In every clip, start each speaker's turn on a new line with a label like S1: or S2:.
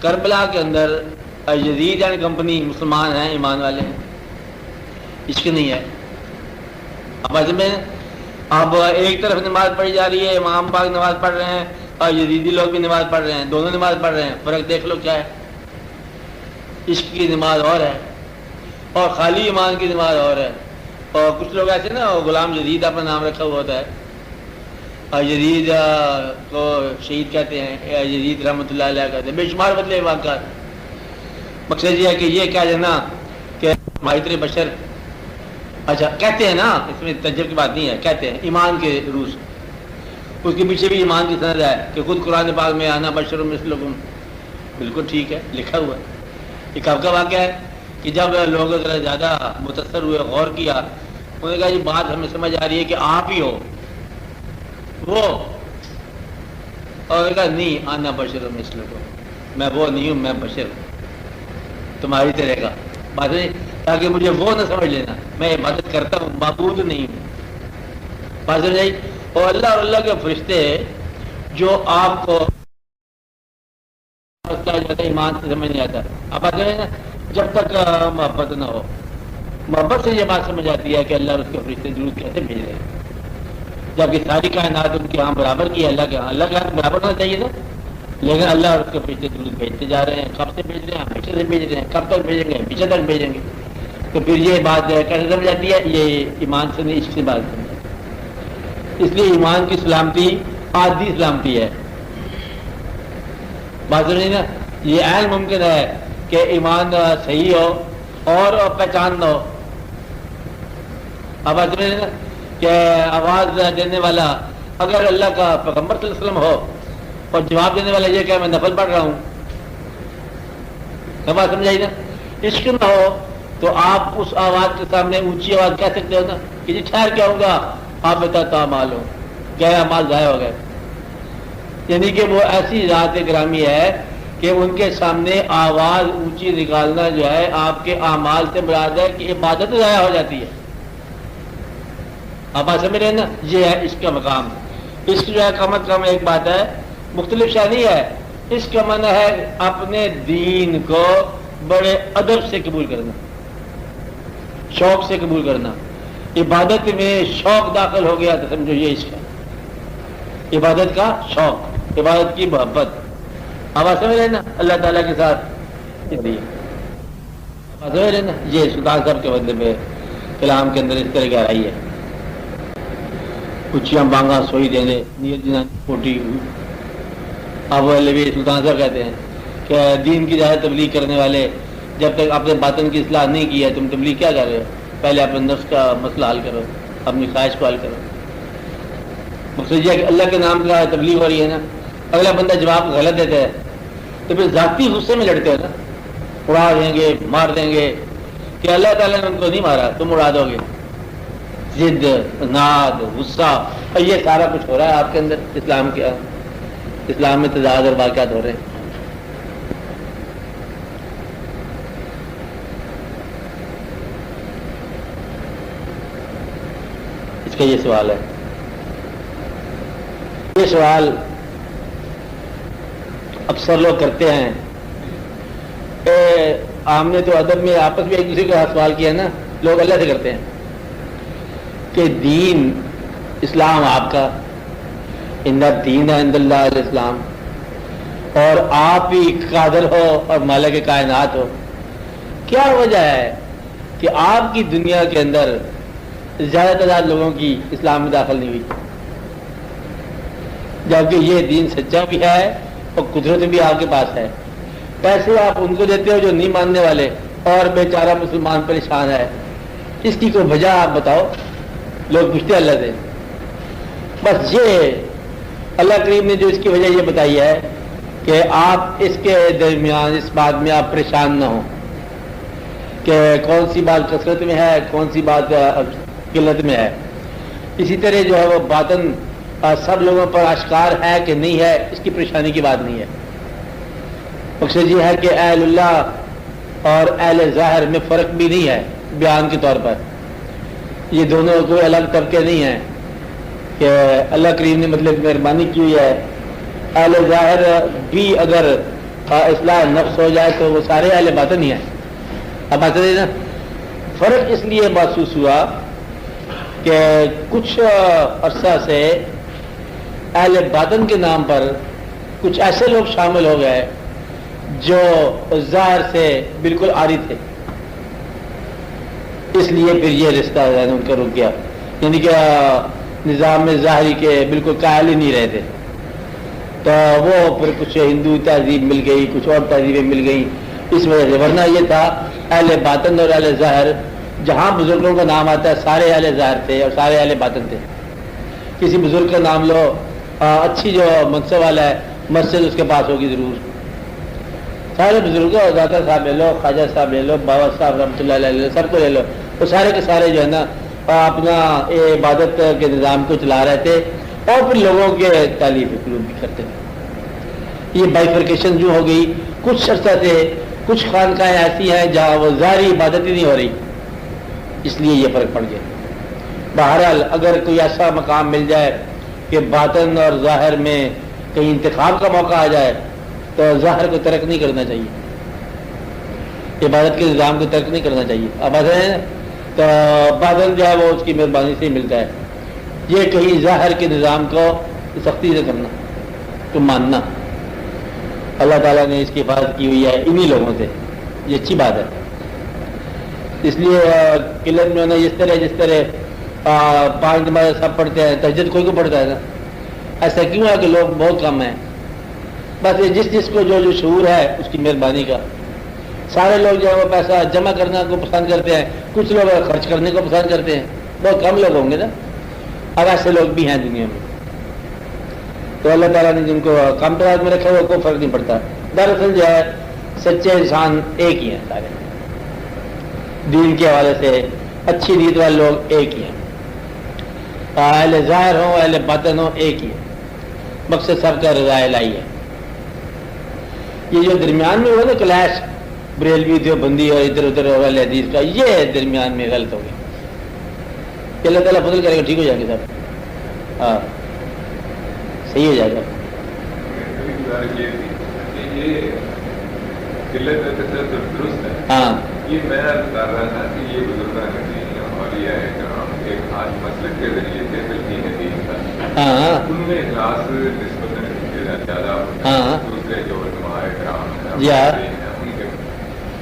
S1: کربلا کے اندر یزید یعنی کمپنی مسلمان ہیں، ایمان والے ہیں، عشق نہیں ہے. اب میں اب ایک طرف نماز پڑھی جا رہی ہے، امام پاک نماز پڑھ رہے ہیں اور یزیدی لوگ بھی نماز پڑھ رہے ہیں، دونوں نماز پڑھ رہے ہیں، فرق دیکھ لو کیا ہے. عشق کی نماز اور ہے اور خالی ایمان کی نماز اور ہے. اور کچھ لوگ ایسے نا غلام یزید اپنا نام رکھا ہوا ہوتا ہے اور یزید کو شہید کہتے ہیں، یزید رحمۃ اللہ علیہ کہتے ہیں، بے شمار بدلے واقعات. مقصد یہ ہے کہ یہ کہہ دینا کہ معاشرے بشر، اچھا کہتے ہیں نا، اس میں تجربے کی بات نہیں ہے، کہتے ہیں ایمان کے روس، اس کے پیچھے بھی ایمان کی سند ہے کہ خود قرآن پاک میں آنا بشر مثلکم، بالکل ٹھیک ہے، لکھا ہوا ہے. یہ کب کا واقعہ ہے کہ جب لوگ ذرا زیادہ متاثر ہوئے، غور کیا، انہوں نے کہا یہ بات ہمیں سمجھ آ رہی ہے کہ آپ ہی ہو وہ، اور انہوں نے کہا نہیں، آنا بشر مثلکم، میں وہ نہیں ہوں، میں بشر ہوں تمہاری طرح کا. بات نہیں، تاکہ مجھے وہ نہ سمجھ لینا، میں عبادت کرتا ہوں، معبود نہیں ہوں. بات نہیں. اور اللہ کے فرشتے جو آپ کو ایمان سے سمجھ نہیں آتا. اب بات ہے نا، جب تک محبت نہ ہو، محبت سے یہ بات سمجھ آتی ہے کہ اللہ اور اس کے فرشتے ضرور کیسے بھیج رہے ہیں، جبکہ ساری کائنات ان کے یہاں برابر کی ہے، اللہ کے یہاں برابر ہونا چاہیے نا، لیکن اللہ اور اس کے فرشتے ضرور بھیجتے جا رہے ہیں. کب سے بھیج رہے ہیں؟ ہمیشہ سے بھیج رہے ہیں. کب تک بھیجیں گے؟ پیچھے تک بھیجیں گے. تو پھر یہ بات کیسے سمجھ آتی ہے؟ یہ ایمان سے نہیں، عشق سے بات سمجھ. اس لیے ایمان کی سلامتی آدھی سلامتی ہے. بات نہیں نا، یہ عین ممکن ہے کہ ایمان صحیح ہو اور پہچان نہ ہو. اب بات نہیں نا کہ آواز دینے والا اگر اللہ کا پیغمبر صلی اللہ علیہ وسلم ہو اور جواب دینے والا یہ کہ میں نفل پڑھ رہا ہوں، بات سمجھ آئی نا. عشق نہ ہو تو آپ اس آواز کے سامنے اونچی آواز کہہ سکتے ہو نا کہ جی ٹھہر کیا ہوں گا، آپ بتا مال ہو، کیا مال ضائع ہو گئے. یعنی کہ وہ ایسی ذات گرامی ہے کہ ان کے سامنے آواز اونچی نکالنا جو ہے آپ کے اعمال سے مراد ہے کہ عبادت ضائع ہو جاتی ہے. آپ سمجھ رہے ہیں نا، یہ ہے اس کا مقام. اس جو ہے کم از کم ایک بات ہے، مختلف شاید نہیں ہے، اس کا معنی ہے اپنے دین کو بڑے ادب سے قبول کرنا، شوق سے قبول کرنا. عبادت میں شوق داخل ہو گیا تو سمجھو یہ اس کا عبادت کا شوق، عبادت کی محبت. آواز سمجھ رہے نا اللہ تعالیٰ کے ساتھ. سمجھ رہے نا، یہ سلطان صاحب کے بدلے میں کلام کے اندر اس طرح گہرائی ہے. اچیاں بانگا سوئی دینے نیت جنا پھوٹی. اب وہ سلطان صاحب کہتے ہیں کہ دین کی زیادہ تبلیغ کرنے والے جب تک اپنے باطن کی اصلاح نہیں کی ہے تم تبلیغ کیا کر رہے ہو؟ پہلے اپنے نفس کا مسئلہ حل کرو، اپنی خواہش کو حل کرو. مقصد یہ ہے کہ اللہ کے نام کا تبلیغ ہو رہی ہے نا، اگلا بندہ جواب غلط دیتا ہے تو پھر ذاتی غصے میں لڑتے ہو نا، اڑا دیں گے، مار دیں گے، کہ اللہ تعالیٰ نے ان کو نہیں مارا، تم اڑا دو گے. ضد، ناد، غصہ، اور یہ سارا کچھ ہو رہا ہے آپ کے اندر. اسلام میں تضاد اور واقعات ہو رہے ہیں. اس کا یہ سوال ہے. یہ سوال اکثر لوگ کرتے ہیں. ہم نے تو ادب میں آپس میں ایک دوسرے کا سوال کیا نا، لوگ اللہ سے کرتے ہیں کہ دین اسلام آپ کا، ان دین عند اللہ الاسلام، اور آپ ہی قادر ہو اور مالک کائنات ہو. کیا وجہ ہے کہ آپ کی دنیا کے اندر زیادہ تعداد لوگوں کی اسلام میں داخل نہیں ہوئی، جبکہ یہ دین سچا بھی ہے اور قدرت بھی آپ کے پاس ہے؟ پیسے آپ ان کو دیتے ہو جو نہیں ماننے والے اور بیچارہ مسلمان پریشان ہے. اس کی کوئی وجہ آپ بتاؤ. لوگ پوچھتے اللہ سے. بس یہ اللہ کریم نے جو اس کی وجہ یہ بتائی ہے کہ آپ اس کے درمیان اس بات میں آپ پریشان نہ ہوں کہ کون سی بات کثرت میں ہے، کون سی بات قلت میں ہے. اسی طرح جو ہے وہ باطن سب لوگوں پر آشکار ہے کہ نہیں ہے، اس کی پریشانی کی بات نہیں ہے. مقصد یہ ہے کہ اہل اللہ اور اہل ظاہر میں فرق بھی نہیں ہے بیان کے طور پر. یہ دونوں کوئی الگ طبقے نہیں ہیں کہ اللہ کریم نے مطلب مہربانی کی ہوئی ہے. اہل ظاہر بھی اگر اصلاح نفس ہو جائے تو وہ سارے اہل باطن ہی ہیں. اب بات ہے نا, فرق اس لیے محسوس ہوا کہ کچھ عرصہ سے اہل باطن کے نام پر کچھ ایسے لوگ شامل ہو گئے جو ظاہر سے بالکل عاری تھے, اس لیے پھر یہ رشتہ ان کا رک گیا, یعنی کہ نظام میں ظاہری کے بالکل قائل ہی نہیں رہے تھے. تو وہ پھر کچھ ہندو تہذیب مل گئی, کچھ اور تہذیبیں مل گئی اس وجہ سے. ورنہ یہ تھا اہل باطن اور اہل ظاہر, جہاں بزرگوں کا نام آتا ہے سارے اہل ظاہر تھے اور سارے اہل باطن تھے. کسی بزرگ کا نام لو, اچھی جو منصب والا ہے مسجد اس کے پاس ہوگی ضرور. سارے بزرگوں, داتا صاحب لے لو, خواجہ صاحب لے لو, بابا صاحب رحمۃ اللہ علیہ, سب کو لے لو, وہ سارے کے سارے جو ہے نا اپنا عبادت کے نظام کو چلا رہے تھے اور پھر لوگوں کے تعلیم قلوب بھی کرتے تھے. یہ بائیفرکیشن جو ہو گئی, کچھ عرصہ تھے کچھ خانقاہیں ایسی ہیں جہاں وہ ظاہری عبادت ہی نہیں ہو رہی, اس لیے یہ فرق پڑ گیا. بہرحال اگر کوئی ایسا مقام مل جائے کہ باطن اور ظاہر میں کہیں انتخاب کا موقع آ جائے تو ظاہر کو ترک نہیں کرنا چاہیے, عبادت کے نظام کو ترک نہیں کرنا چاہیے. اب ایسا تو باطن جو ہے وہ اس کی مہربانی سے ہی ملتا ہے. یہ کہیں ظاہر کے نظام کو سختی سے کرنا تو ماننا, اللہ تعالیٰ نے اس کی حفاظت کی ہوئی ہے انہی لوگوں سے, یہ اچھی بات ہے. اس لیے قلت میں جس طرح 5 نماز سب پڑھتے ہیں, تہجد کوئی کو پڑھتا ہے نا. ایسا کیوں ہے کہ لوگ بہت کم ہیں؟ بس یہ جس کو جو شعور ہے اس کی مہربانی کا. سارے لوگ جو ہے وہ پیسہ جمع کرنا کو پسند کرتے ہیں, کچھ لوگ خرچ کرنے کو پسند کرتے ہیں, بہت کم لوگ ہوں گے نا. اب ایسے لوگ بھی ہیں دنیا میں. تو اللہ تعالیٰ نے جن کو کم تعداد میں رکھا ہوا کوئی فرق نہیں پڑتا. دراصل جو ہے سچے انسان ایک ہی ہیں, سارے دین کے حوالے سے اچھی نیت والے لوگ ایک ہی ہیں. اہل ظاہر ہوں اہل باطن ہوں ایک ہی ہے, مقصد سب کا رضا الہی ہے. یہ جو درمیان میں ہوا نا کلیش بریلوی دیوبندی اور ادھر ادھر والے حدیث کا, یہ درمیان میں غلط ہو گیا. کہ اللہ تعالیٰ فضل کرے گا, ٹھیک ہو جائے گا سب, ہاں صحیح ہو جائے گا. ہاں
S2: یہ میں بتا رہا تھا کہ یہ بزرگان اور یہ ایک خاص مسلک کے ذریعے سے تلقین دین کا, ان میں اخلاص نسبتاً زیادہ ہوتا ہے. دوسرے جو علماء کرام ہیں ان کے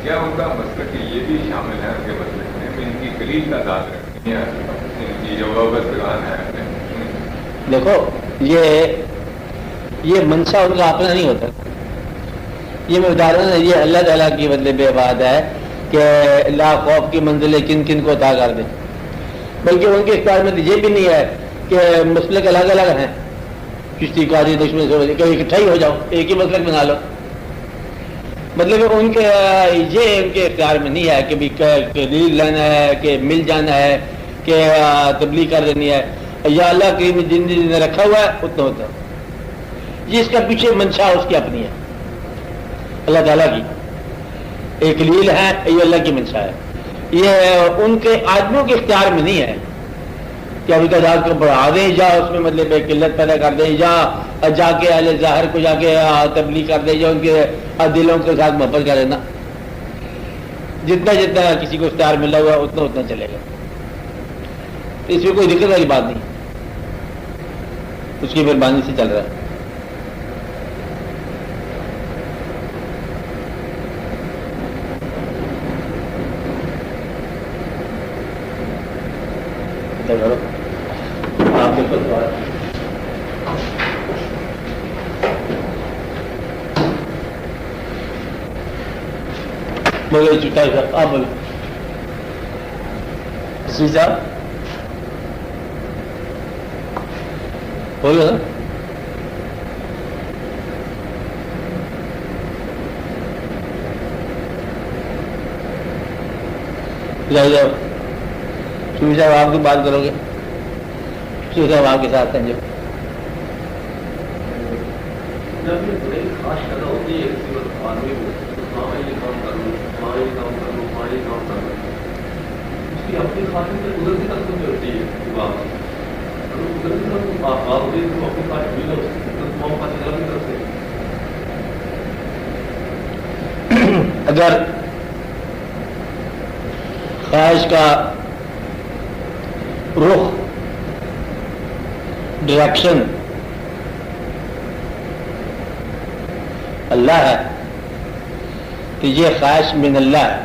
S2: کیا ان کا مسلک یہ بھی شامل ہے ان کے مسلک میں ان کی قلیل تعداد رکھنی ہے, ان کی جو وابستگان ہے.
S1: دیکھو یہ منشا ان کا اپنا نہیں ہوتا. یہ میں بتا رہا ہوں, یہ اللہ تعالیٰ کی مطلب بات ہے کہ لا خوف کی منزلیں کن کن کو عطا کر دیں. بلکہ ان کے اختیار میں یہ بھی نہیں ہے کہ مسلک الگ الگ ہیں, کشتی قادری دشمن سے کہ اکٹھا ہی ہو جاؤ, ایک ہی مسلک بنا لو. مطلب ان کے یہ ان کے اختیار میں نہیں ہے کہ دلیل لینا ہے, کہ مل جانا ہے, کہ تبلیغ کر دینی ہے. یا اللہ کی جن نے رکھا ہوا ہے اتنا ہوتا ہے. یہ اس کا پیچھے منشا اس کی اپنی ہے, اللہ تعالیٰ کی ایک لیل ہے, یہ اللہ کی منشا ہے. یہ ان کے آدمیوں کے اختیار میں نہیں ہے کہ ابھی تعداد کو بڑھا دیں یا اس میں مطلب قلت پیدا کر دیں یا جا کے اہل ظاہر کو جا کے تبلیغ کر دیں یا ان کے دلوں کے ساتھ محبت کر دینا. جتنا جتنا کسی کو اختیار ملا ہوا اتنا اتنا چلے گا. اس میں کوئی دقت والی بات نہیں, اس کی مہربانی سے چل رہا ہے. آپ بولے چکا ہے صاحب, آپ بولے سی صاحب بولو نا. شوی صاحب آپ کی بات کرو گے, شوی صاحب آپ کے ساتھ ہیں جو
S3: خاص پیدا ہوتی ہے کسی وقت آدمی کو یہ کام کر لوں, یہ کام کر لوں, یہ کام کر لوں, اس کی اپنی خاطر سے قدرتی طرف سے ہوتی ہے. بات قدرتی طرف بات ہوتی ہے تو اپنی خاطر بھی لو, موقع کی طرف سے
S1: اگر خواہش کا رخ ڈائریکشن اللہ ہے تو یہ خواہش من اللہ ہے.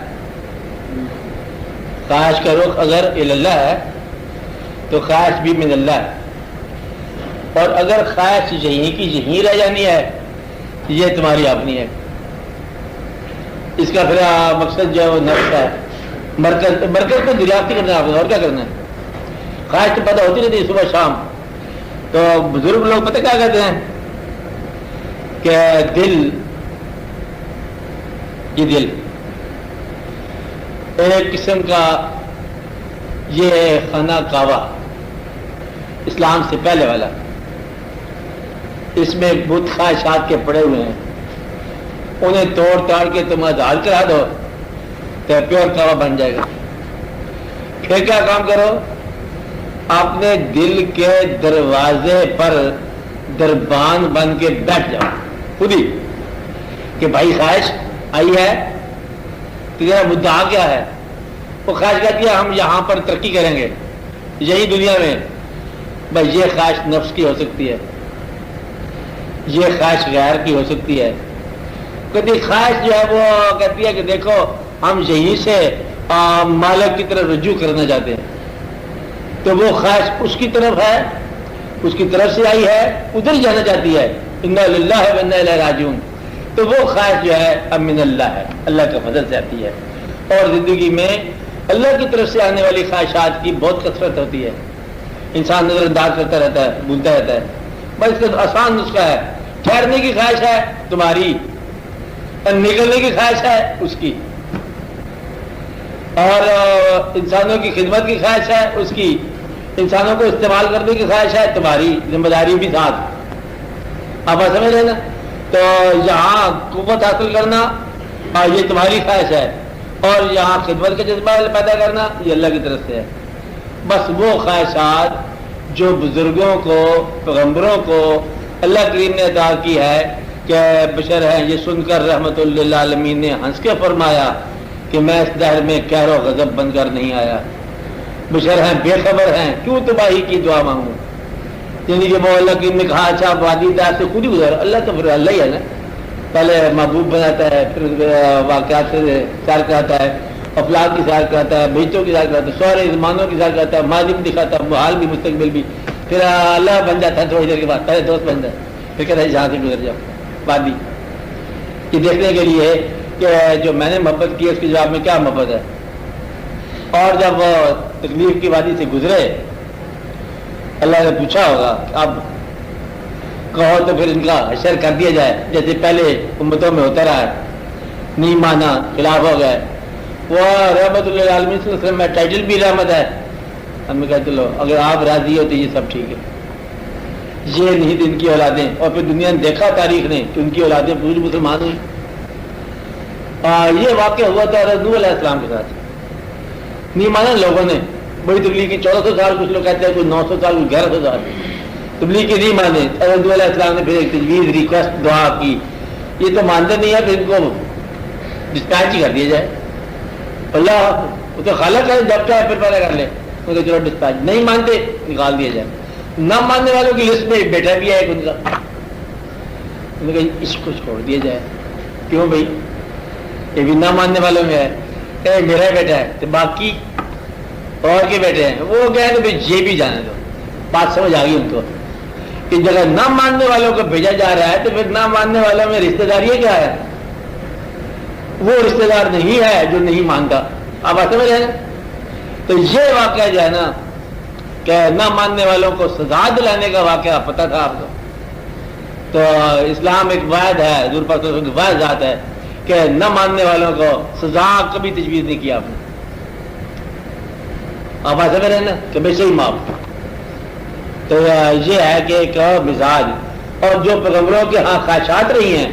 S1: خواہش کا رخ اگر اللہ ہے تو خواہش بھی من اللہ ہے. اور اگر خواہش یہیں کی یہیں رہ جانی ہے یہ تمہاری اپنی ہے. اس کا پھر مقصد جو ہے وہ نفس ہے. مرکز کو دریافتی کرنا ہے آپ نے، اور کیا کرنا ہے. خواہش تو پیدا ہوتی رہتی صبح شام. تو بزرگ لوگ پتہ کیا کہتے ہیں کہ دل، یہ دل ایک قسم کا یہ خانہ کعبہ اسلام سے پہلے والا، اس میں بت خواہشات کے پڑے ہوئے ہیں. انہیں توڑ تاڑ کے تم ازال کرا دو تو پیور کعبہ بن جائے گا. پھر کیا کام کرو، اپنے دل کے دروازے پر دربان بن کے بیٹھ جاؤ خود ہی کہ بھائی خواہش آئی ہے، تیرا مدعا کیا ہے. وہ خواہش کہتی ہے ہم یہاں پر ترقی کریں گے یہی دنیا میں. بھائی یہ خواہش نفس کی ہو سکتی ہے، یہ خواہش غیر کی ہو سکتی ہے. کبھی خواہش جو ہے وہ کہتی ہے کہ دیکھو ہم یہیں سے مالک کی طرف رجوع کرنا چاہتے ہیں، تو وہ خواہش اس کی طرف ہے، اس کی طرف سے آئی ہے، ادھر جانا چاہتی ہے. انا للہ و انا الیہ راجعون. تو وہ خواہش جو ہے اب من اللہ ہے، اللہ کے فضل سے آتی ہے. اور زندگی میں اللہ کی طرف سے آنے والی خواہشات کی بہت کثرت ہوتی ہے. انسان نظر انداز کرتا رہتا ہے، بھولتا رہتا ہے. بس اس کا آسان نسخہ ہے، ٹھہرنے کی خواہش ہے تمہاری اور نکلنے کی خواہش ہے اس کی، اور انسانوں کی خدمت کی خواہش ہے اس کی، انسانوں کو استعمال کرنے کی خواہش ہے تمہاری، ذمہ داری بھی ساتھ. آپ سمجھ رہے نا. تو یہاں قوت حاصل کرنا یہ تمہاری خواہش ہے، اور یہاں خدمت کا جذبہ پیدا کرنا یہ اللہ کی طرف سے ہے. بس وہ خواہشات جو بزرگوں کو، پیغمبروں کو اللہ کریم نے عطا کی ہے کہ بشر ہیں، یہ سن کر رحمت للعالمین نے ہنس کے فرمایا کہ میں اس دہر میں قہر و غضب بن کر نہیں آیا. بشر ہیں، بے خبر ہیں، کیوں تباہی کی دعا مانگوں. یعنی کہ وہ اللہ کریم نے کہا اچھا وادی دار سے خود ہی گزر. اللہ تو پھر اللہ ہی ہے نا، پہلے محبوب بناتا ہے، پھر واقعات سے سیر کراتا ہے، افلاق کی سیر کراتا ہے، بہتوں کی سیر کراتا ہے، سارے زمانوں کی سیر کراتا ہے، ماضی بھی دکھاتا ہے، حال بھی مستقبل بھی. پھر اللہ بن جاتا ہے تھوڑی دیر کے بعد، پہلے دوست بن جاتا ہے، پھر کہتا ہے جہاں سے گزر جاؤ وادی. یہ دیکھنے کے لیے کہ جو میں نے محبت کی اس کے جواب میں کیا محبت ہے. اور جب وہ تکلیف کی وادی سے گزرے اللہ نے پوچھا ہوگا کہ اب کہو تو پھر ان کا حشر کر دیا جائے جیسے پہلے امتوں میں ہوتا رہا ہے. نہیں مانا، خلاف ہو گئے. وہ رحمت اللہ عالمین صلی اللہ علیہ وسلم میں ٹائٹل بھی رحمت ہے. ہم نے کہا چلو اگر آپ راضی ہو تو یہ سب ٹھیک ہے. یہ نہیں تھی ان کی اولادیں، اور پھر دنیا نے دیکھا تاریخ نے کہ ان کی اولادیں پوری مسلمان ہوئی. یہ واقعہ ہوا تھا نوح علیہ السلام کے ساتھ. نہیں مانا لوگوں نے، بڑی تبلیغ کی 1400 سال، کچھ لوگ کہتے ہیں کوئی 900 سال، کوئی 1100 سال تبلیغ کی نہیں مانے. نوح علیہ السلام نے پھر ایک تجویز، ریکویسٹ، دعا کی. یہ تو مانتے نہیں ہے، پھر ان کو ڈسپیچ ہی کر دیا جائے. اللہ وہ تو خالق ہے، جب چاہے پھر پیدا کر لے. چلو ڈسپیچ. نہیں مانتے نکال دیا جائے. نہ ماننے والوں کی لسٹ میں بیٹا بھی ہے ایک ان کا. انہوں نے کہا اس کو چھوڑ دیا جائے. کیوں بھائی؟ یہ بھی نہ ماننے والوں میں ہے. کہ میرا بیٹا ہے تو باقی اور کے بیٹے ہیں وہ کہہ تو بھائی یہ بھی جانے دو. بات سمجھ آ گئی ان کو کہ جگہ نہ ماننے والوں کو بھیجا جا رہا ہے تو پھر نہ ماننے والوں میں رشتہ داری کیا ہے؟ وہ رشتہ دار نہیں ہے جو نہیں مانتا. آپ بات سمجھ رہے ہیں؟ تو یہ واقعہ جو ہے نا کہ نہ ماننے والوں کو سزا دلانے کا واقعہ پتہ تھا آپ کو. تو اسلام ایک واحد ہے، حضور پاک صلی اللہ علیہ وسلم کی واحد ذات ہے کہ نہ ماننے والوں کو سزا کبھی تجویز نہیں کیا آپ نے. آپ ایسا میں رہنا کہ بے صحیح معاف. تو یہ ہے کہ ایک مزاج. اور جو پیغمبروں کے ہاں خواہشات رہی ہیں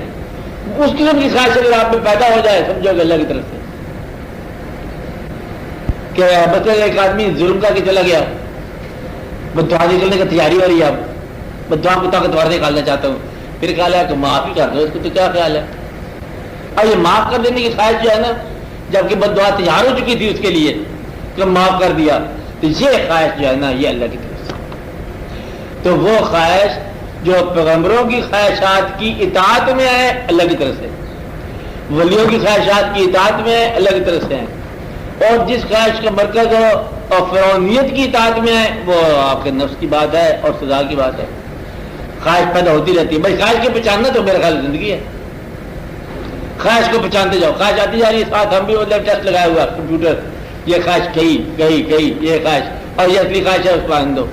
S1: اس قسم کی خواہش اگر آپ میں پیدا ہو جائے سمجھو کہ اللہ کی طرف سے کہ بس ایک آدمی ظلم کر کے چلا گیا، بدعا نکلنے کی تیاری ہو رہی ہے، اب بدعا کو طاقتور نکالنا چاہتا ہوں، پھر خیال ہے کہ معاف ہی کر دو اس کو. تو کیا خیال ہے اور یہ معاف کر دینے کی خواہش جو ہے نا، جبکہ بد دعا تیار ہو چکی تھی اس کے لیے کہ معاف کر دیا، تو یہ خواہش جو ہے نا یہ اللہ کی طرف سے. تو وہ خواہش جو پیغمبروں کی خواہشات کی اطاعت میں ہے اللہ کی طرف سے، ولیوں کی خواہشات کی اطاعت میں ہے اللہ کی طرف سے ہے، اور جس خواہش کا مرکز ہو اور فرعونیت کی اطاعت میں ہے وہ آپ کے نفس کی بات ہے اور سزا کی بات ہے. خواہش پیدا ہوتی رہتی ہے. بھائی خواہش کے پہچاننا تو میرا خیال زندگی ہے. خواہش کو پہچانتے جاؤ، خواہش آتی جا رہی ہے. ساتھ ہم بھی مطلب ٹیسٹ لگایا ہوا کمپیوٹر، یہ خواہش کہی یہ خواہش اور یہ اصلی خواہش ہے، اس کو آنے دو.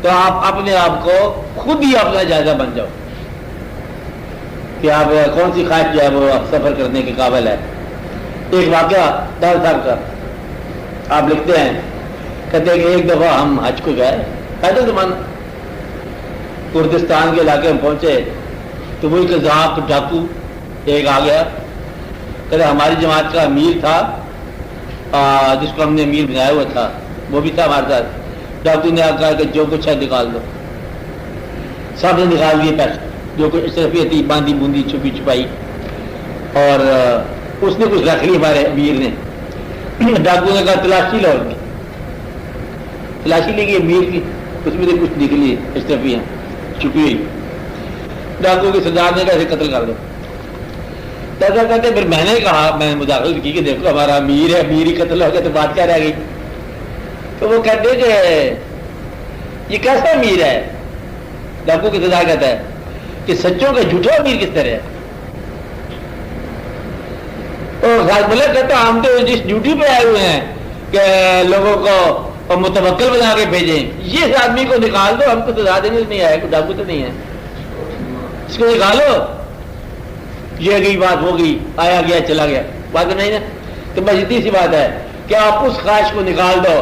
S1: تو آپ اپنے آپ کو خود ہی اپنا جائزہ بن جاؤ کہ آپ کون سی خواہش جو ہے وہ سفر کرنے کے قابل ہے. ایک واقعہ دار صاحب کا آپ لکھتے ہیں، کہتے ہیں کہ ایک دفعہ ہم حج کو گئے، پہلے زمانہ کردستان کے علاقے میں پہنچے تو وہی قذاق ڈاکو ایک آ گیا. کہتے ہماری جماعت کا امیر تھا جس کو ہم نے امیر بنایا ہوا تھا، وہ بھی تھا ہمارے ساتھ. ڈاکو نے کہا کہ جو کچھ ہے نکال دو. سب نے نکال دیے پیسے، جو کچھ اشرفیت تھی باندھی بوندی چھپی چھپائی، اور اس نے کچھ رکھ لی ہمارے امیر نے. ڈاکو نے کہا تلاشی لو، تلاشی لے گی امیر کی، اس میں سے کچھ نکلی اشرفیاں چھپی ہوئی. ڈاکو کے سردار نے کہا اسے قتل کر دو. ایسا کہتے پھر میں نے کہا، میں نے مداخلت کی کہ دیکھو ہمارا امیر ہے، امیر ہی قتل ہو گیا تو بات کیا رہ گئی. تو وہ کہتے کہ یہ کیسا امیر ہے. ڈاکو کے سردار کہتا ہے کہ سچوں کا جھوٹا امیر کس طرح ہے. اور بولے کہتا ہم تو جس ڈیوٹی پہ آئے ہوئے ہیں کہ لوگوں کو متوکل بنا کے بھیجیں، یہ آدمی کو نکال دو، ہم کو سزا دینے نہیں آئے، کوئی ڈاکو تو نہیں ہے، اس کو نکالو. یہ گئی بات ہو گئی، آیا گیا چلا گیا، بات نہیں نا. تو بس اتنی سی بات ہے کہ آپ اس خواہش کو نکال دو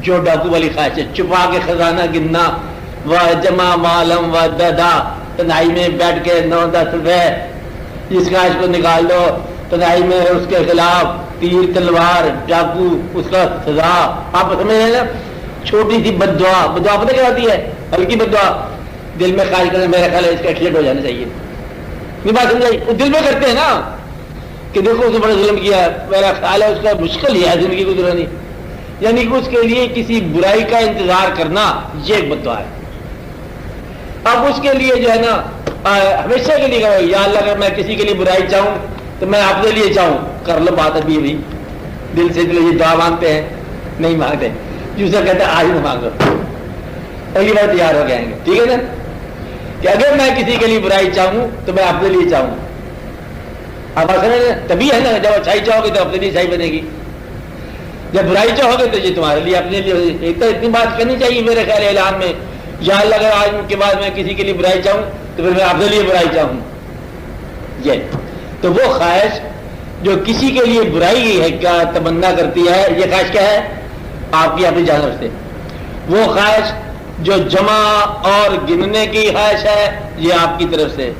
S1: جو ڈاکو والی خواہش ہے، چھپا کے خزانہ گننا، و جمع معلوم و ددا، تنہائی میں بیٹھ کے 9-10 روپے، اس خواہش کو نکال دو. تنہائی میں اس کے خلاف تیر تلوار ڈاکو، اس کا سزا آپ سمجھ رہے ہیں نا. چھوٹی سی بد دعا، بد دعا پتہ کیا ہوتی ہے؟ ہلکی بد دعا، دل میں خواہش کرنے میرا خیال ہے اس کا ایکسیڈنٹ ہو جانا چاہیے. یہ بات سمجھائی؟ وہ دل میں کرتے ہیں نا کہ دیکھو اس نے بڑا ظلم کیا، میرا خیال ہے اس کا مشکل ہی ہے زندگی گزرانی، یعنی کہ اس کے لیے کسی برائی کا انتظار کرنا یہ ایک بد دعا ہے. اب اس کے لیے جو ہے نا ہمیشہ کے لیے کہو یا اللہ اگر میں کسی کے لیے برائی چاہوں تو میں اپنے لیے چاہوں، کر لو بات ابھی بھی دل سے. دل یہ دعا مانگتے ہیں نہیں مانگتے، جسے کہتے ہیں آج نہ مانگو، اگلی بار تیار ہو جائیں گے. ٹھیک ہے نا کہ اگر میں کسی کے لیے برائی چاہوں تو میں اپنے لیے چاہوں. اب اصل تبھی ہے نا جب اچھائی چاہو گے تو اپنے لیے اچھائی بنے گی، جب برائی چاہو گے تو یہ تمہارے لیے اپنے لیے. ایک تو اتنی بات کرنی چاہیے میرے خیال اعلان میں، یا اللہ اگر آج کے بعد میں کسی کے لیے برائی چاہوں تو پھر میں اپنے لیے برائی چاہوں. یہ تو وہ خواہش جو کسی کے لیے برائی ہے کیا تمنا کرتی ہے، یہ خواہش کیا ہے؟ آپ کی اپنی جانب سے. وہ خواہش جو جمع اور گننے کی خواہش ہے یہ آپ کی طرف سے.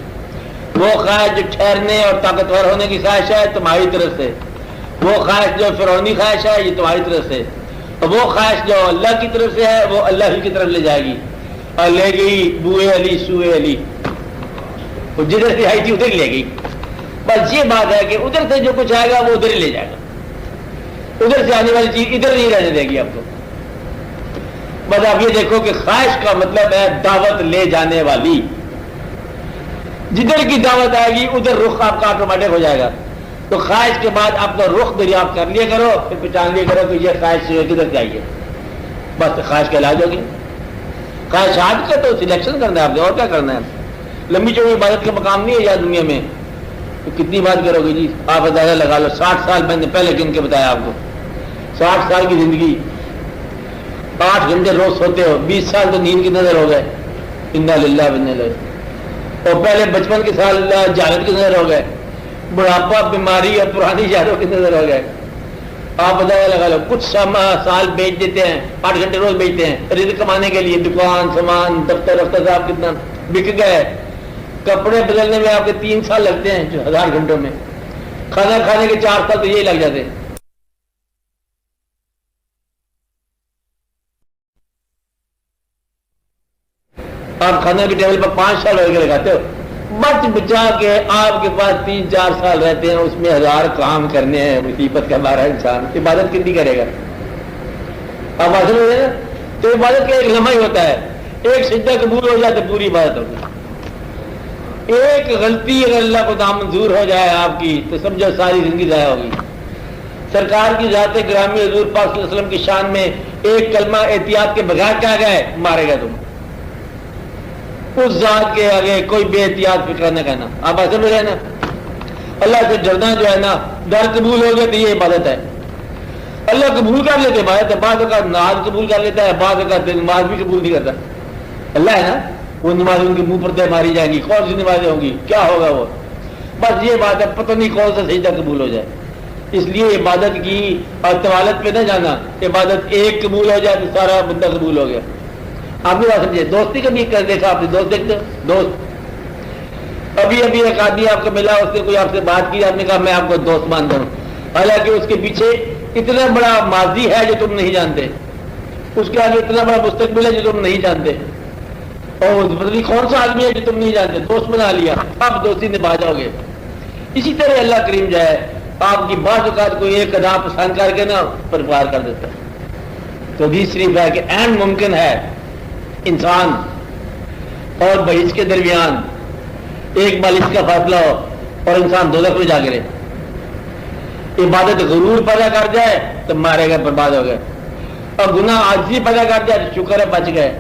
S1: وہ خواہش جو ٹھہرنے اور طاقتور ہونے کی خواہش ہے تمہاری طرف سے. وہ خواہش جو فرعونی خواہش ہے یہ تمہاری طرف سے. اور وہ خواہش جو اللہ کی طرف سے ہے وہ اللہ ہی کی طرف لے جائے گی، اور لے گئی بوئے علی سوئے علی، وہ جدھر سے آئی تھی ادھر لے گئی. بس یہ بات ہے کہ ادھر سے جو کچھ آئے گا وہ ادھر ہی لے جائے گا، ادھر سے آنے والی چیز ادھر نہیں رہنے دے گی آپ کو. بس آپ یہ دیکھو کہ خواہش کا مطلب ہے دعوت لے جانے والی. جدھر کی دعوت آئے گی ادھر رخ آپ کا آٹومیٹک ہو جائے گا. تو خواہش کے بعد آپ کا رخ دریافت کر لیا کرو، پھر پہچان لیا کرو کہ یہ خواہش کدھر سے آئی ہے. بس خواہش کا علاج ہوگی. خواہشات کا تو سلیکشن کرنا ہے آپ نے، اور کیا کرنا ہے. لمبی چوڑی عبادت کا مقام نہیں ہے یہاں دنیا میں. تو کتنی بات کرو گے جی؟ آپ اندازہ لگا لو 60 سال میں نے پہلے گن کے بتایا آپ کو. 60 سال کی زندگی، 8 گھنٹے روز سوتے ہو، 20 سال تو نیند کی نظر ہو گئے، انا للہ و انا الیہ. اور پہلے بچپن کے سال جہالت کی نظر ہو گئے، بڑھاپا بیماری اور پرانی یادوں کی نظر ہو گئے. آپ اندازہ لگا لو کچھ سال بیچ دیتے ہیں، 8 گھنٹے روز بیچتے ہیں رزق کمانے کے لیے. دکان سامان دفتر صاحب کتنا بک گئے. کپڑے بدلنے میں آپ کے 3 سال لگتے ہیں جو 1000 گھنٹوں میں. کھانا کھانے کے 4 سال تو یہی لگ جاتے ہیں. آپ کھانا کے ٹیبل پر 5 سال ہو کے لگاتے ہو. بچ بچا کے آپ کے پاس 3-4 سال رہتے ہیں، اس میں 1000 کام کرنے ہیں، مصیبت کا مارا انسان عبادت کتنی کرے گا؟ آپ حاصل ہو جائے نا، تو عبادت کا ایک لمحہ ہی ہوتا ہے، ایک سجدہ قبول ہو جائے تو پوری عبادت ہوگی۔ ایک غلطی اگر اللہ کو نامنظور ہو جائے آپ کی تو سمجھو ساری زندگی ضائع ہوگی۔ سرکار کی ذات گرامی حضور پاک صلی اللہ علیہ وسلم کی شان میں ایک کلمہ احتیاط کے بغیر کیا گئے، مارے گا تم، اس ذات کے آگے کوئی بے احتیاط فکر نہ کہنا۔ آپ ایسے میں رہنا، اللہ سے ڈرنا جو ہے نا، ڈر قبول ہو گیا تو یہ عبادت ہے۔ اللہ قبول کر لیتے عبادت ہے، بعض اوقات نماز قبول کر لیتا ہے، بعض اوقات نماز بھی قبول نہیں کرتا۔ اللہ ہے نا، وہ نماز ان کے منہ پر ماری جائیں گی، کون سی نمازیں ہوں گی، کیا ہوگا وہ، بس یہ بات ہے، پتہ نہیں کون سا سجدہ قبول ہو جائے۔ اس لیے عبادت کی اور طوالت پہ نہ جانا، عبادت ایک قبول ہو جائے تو سارا بندہ قبول ہو گیا۔ آپ نے بات سمجھے؟ دوستی کا بھی کر دیکھا آپ نے، دوست دیکھتے دوست، ابھی ایک آدمی آپ کو ملا، اس نے کوئی آپ سے بات کی، آپ نے کہا میں آپ کو دوست مانتا ہوں، حالانکہ اس کے پیچھے اتنا بڑا ماضی ہے جو تم نہیں جانتے، اس کے آگے اتنا بڑا مستقبل ہے جو تم نہیں جانتے، اور پتہ نہیں کون سا آدمی ہے جو تم نہیں جانتے، دوست بنا لیا، آپ دوستی نبھا جاؤ گے۔ اسی طرح اللہ کریم جائے آپ کی بعض اوقات کوئی ایک ادا پسند کر کے نا پر پار کر دیتا ہے۔ تو حدیث شریف ہے کہ عین ممکن ہے انسان اور بہشت کے درمیان ایک بالش کا فاصلہ ہو اور انسان دوزخ میں جا گرے۔ عبادت غرور پیدا کر جائے تو مارے گئے، برباد ہو گئے، اور گناہ عاجزی پیدا کر جائے تو شکر ہے بچ گئے۔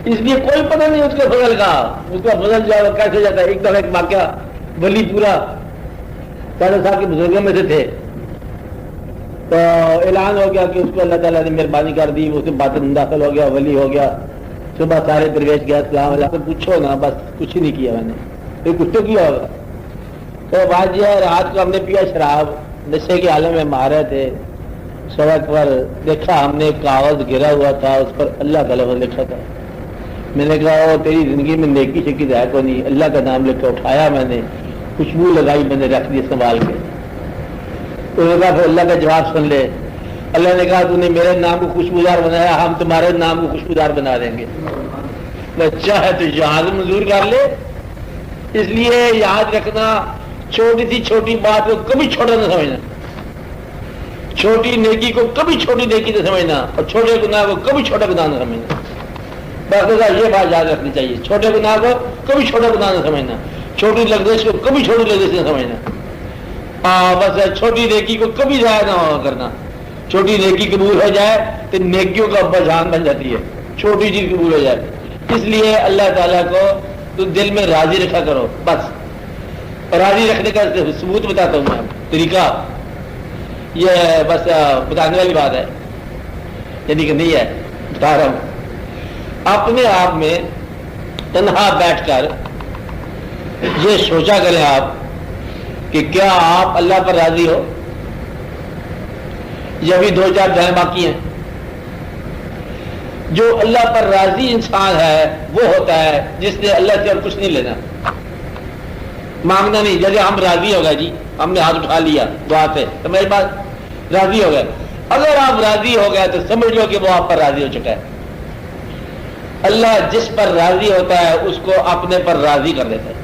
S1: اس لیے کوئی پتہ نہیں اس کے فضل کا، اس کا فضل جو ہے کیسے جاتا ہے۔ ایک دفعہ ایک واقعہ، ولی پورا تعالیٰ صاحب کے بزرگوں میں سے تھے، تو اعلان ہو گیا کہ اس کو اللہ تعالیٰ نے مہربانی کر دی، اس میں باطن داخل ہو گیا، ولی ہو گیا۔ صبح سارے درویش گیا، السلام علیکم، پوچھو نا، بس کچھ نہیں کیا میں نے، پھر کچھ تو کیا ہوگا۔ تو بات یہ ہے، رات کو ہم نے پیا شراب، نشے کے عالم میں مارے تھے، سڑک پر دیکھا ہم نے کاغذ گرا ہوا تھا، اس پر اللہ کا لفظ لکھا تھا۔ میں نے کہا وہ تیری زندگی میں نیکی شکی ہے کو نہیں، اللہ کا نام لکھ کے اٹھایا میں نے، خوشبو لگائی میں نے، رکھ دی سنبھال کے۔ انہوں نے کہا پھر اللہ کا جواب سن لے، اللہ نے کہا تو نے میرے نام کو خوشبودار بنایا، ہم تمہارے نام کو خوشبودار بنا دیں گے، چاہے تو جہاز منظور کر لے۔ اس لیے یاد رکھنا، چھوٹی سی چھوٹی بات کو کبھی چھوٹا نہ سمجھنا، چھوٹی نیکی کو کبھی چھوٹی نیکی نہ سمجھنا، اور چھوٹے گناہ کو کبھی چھوٹا گناہ نہ سمجھنا۔ بس یہ بات یاد رکھنی چاہیے، چھوٹے گناہ کو کبھی چھوٹا گناہ نہ سمجھنا، چھوٹی لغزش کو کبھی چھوٹی لغزش نہ سمجھنا، بس چھوٹی نیکی کو کبھی ضائع نہ کرنا۔ چھوٹی نیکی قبول ہو جائے تو نیکیوں کا بجھان بن جاتی ہے، چھوٹی چیز قبول ہو جائے۔ اس لیے اللہ تعالیٰ کو تو دل میں راضی رکھا کرو، بس راضی رکھنے کا ثبوت بتاتا ہوں میں، طریقہ یہ بس بتانے والی بات ہے، یعنی کہ نہیں ہے، بتا رہا ہوں۔ اپنے آپ میں تنہا بیٹھ کر یہ سوچا کریں آپ کہ کیا آپ اللہ پر راضی ہو، یا بھی 2-4 جائیں باقی ہیں۔ جو اللہ پر راضی انسان ہے وہ ہوتا ہے جس نے اللہ سے اور کچھ نہیں لینا، مانگنا نہیں۔ جیسے ہم راضی ہو گئے، جی ہم نے ہاتھ اٹھا لیا دعا سے تو میری بات راضی ہو گئے۔ اگر آپ راضی ہو گئے تو سمجھ لو کہ وہ آپ پر راضی ہو چکا ہے۔ اللہ جس پر راضی ہوتا ہے اس کو اپنے پر راضی کر دیتا ہے،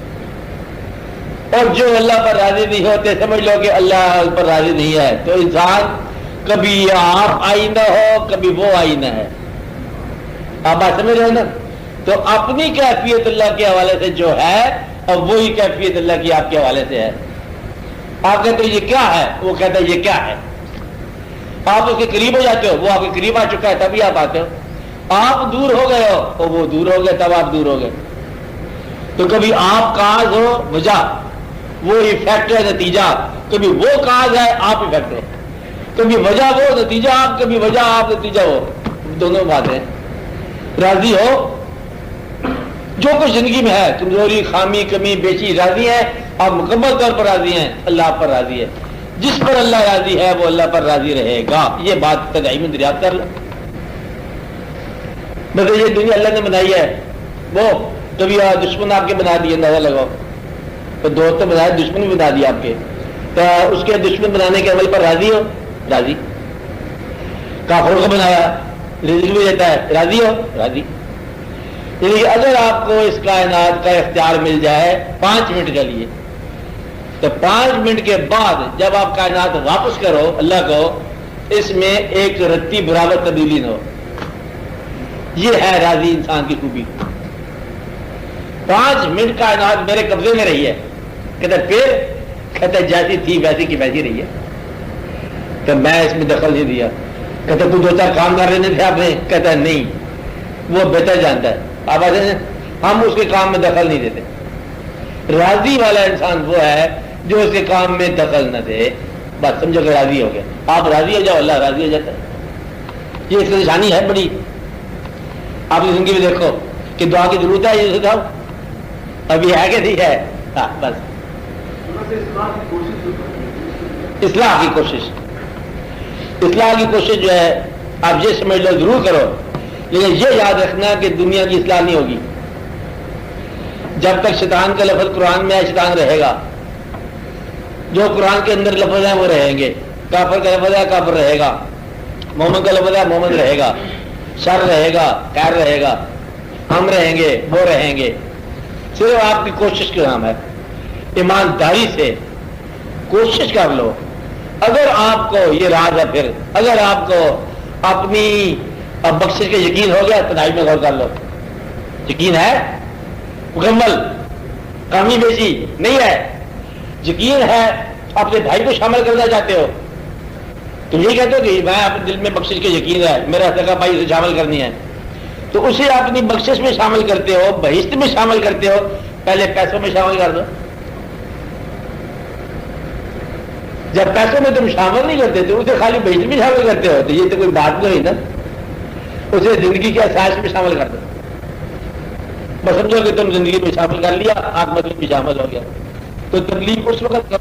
S1: اور جو اللہ پر راضی نہیں ہوتے سمجھ لو کہ اللہ پر راضی نہیں ہے۔ تو انسان کبھی آپ آئینہ ہو، کبھی وہ آئینہ ہے، آپ بات سمجھ رہے ہیں نا؟ تو اپنی کیفیت اللہ کے حوالے سے جو ہے، اور وہی کیفیت اللہ کی آپ کے حوالے سے ہے۔ آپ کہتے ہیں یہ کیا ہے، وہ کہتا ہے یہ کیا ہے۔ آپ اس کے قریب ہو جاتے ہو، وہ آپ کے قریب آ چکا ہے تبھی آپ آتے ہو۔ آپ دور ہو گئے ہو تو وہ دور ہو گئے تب آپ دور ہو گئے۔ تو کبھی آپ کاز ہو وجہ، وہ ایفیکٹ ہے نتیجہ، کبھی وہ کاز ہے آپ ایفیکٹ ہو، کبھی وجہ وہ نتیجہ آپ، کبھی وجہ آپ نتیجہ ہو، دونوں باتیں۔ راضی ہو جو کچھ زندگی میں ہے، کمزوری خامی کمی بیچی، راضی ہیں آپ، مکمل طور پر راضی ہیں، اللہ آپ پر راضی ہے۔ جس پر اللہ راضی ہے وہ اللہ پر راضی رہے گا، یہ بات تدعی میں دریافت کر لو۔ مگر یہ دنیا اللہ نے بنائی ہے، وہ کبھی دشمن آپ کے بنا دیے، اندازہ لگاؤ، تو دوست تو بنایا، دشمن بھی بنا دیا آپ کے، تو اس کے دشمن بنانے کے عمل پر راضی ہو؟ راضی۔ کافر کو بنایا، رزق بھی دیتا ہے، راضی ہو؟ راضی۔ یعنی اگر آپ کو اس کائنات کا اختیار مل جائے 5 منٹ کے لیے، تو 5 منٹ کے بعد جب آپ کائنات واپس کرو اللہ کو، اس میں ایک رتی برابر تبدیلی نہ ہو. یہ ہے راضی انسان کی خوبی. 5 منٹ کائنات میرے قبضے میں رہی ہے، کہتا پھر کہتا جیسی تھی ویسی کی ویسی رہی ہے، کہ میں اس میں دخل نہیں دیا. کہتا تو 2-4 کام کر رہے تھے آپ نے، کہتا نہیں وہ بہتر جانتا ہے، آپ آتے ہیں ہم اس کے کام میں دخل نہیں دیتے. راضی والا انسان وہ ہے جو اس کے کام میں دخل نہ دے، بس سمجھو کہ راضی ہو گیا. آپ راضی ہو جاؤ اللہ راضی ہو جاتا ہے. یہ اس کی نشانی ہے بڑی. آپ کی زندگی میں دیکھو کہ دعا کی ضرورت ہے، یہ سکھاؤ ابھی ہے کہ نہیں ہے. ہاں بس اصلاح کی کوشش، اصلاح کی کوشش جو ہے آپ یہ سمجھ لو ضرور کرو، لیکن یہ یاد رکھنا کہ دنیا کی اصلاح نہیں ہوگی جب تک شیطان کا لفظ قرآن میں ہے. شیطان رہے گا، جو قرآن کے اندر لفظ ہیں وہ رہیں گے. کافر کا لفظ ہے کافر رہے گا، مومن کا لفظ ہے مومن رہے گا، شر رہے گا خیر رہے گا، ہم رہیں گے وہ رہیں گے. صرف آپ کی کوشش کا نام ہے. ایمانداری سے کوشش کر لو. اگر آپ کو یہ راز ہے، پھر اگر آپ کو اپنی بخشش کا یقین ہو گیا، تنہائی میں غور کر لو. یقین ہے مکمل، کمی بیشی نہیں ہے. یقین ہے اپنے بھائی کو شامل کرنا چاہتے ہو، تم یہ کہتے ہو کہ میں اپنے دل میں بخشش کا یقین ہے، میرا سگا بھائی اسے شامل کرنی ہے، تو اسے اپنی بخشش میں شامل کرتے ہو، بہشت میں شامل کرتے ہو. پہلے پیسوں میں شامل کر دو. جب پیسوں میں تم شامل نہیں کرتے تو اسے خالی بہشت میں شامل کرتے ہو، تو یہ تو کوئی بات نہیں نا. اسے زندگی کے احساس میں شامل کر دو. بس سمجھو کہ تم زندگی میں شامل کر لیا، آخرت میں بھی شامل ہو گیا. تو تکلیف اس وقت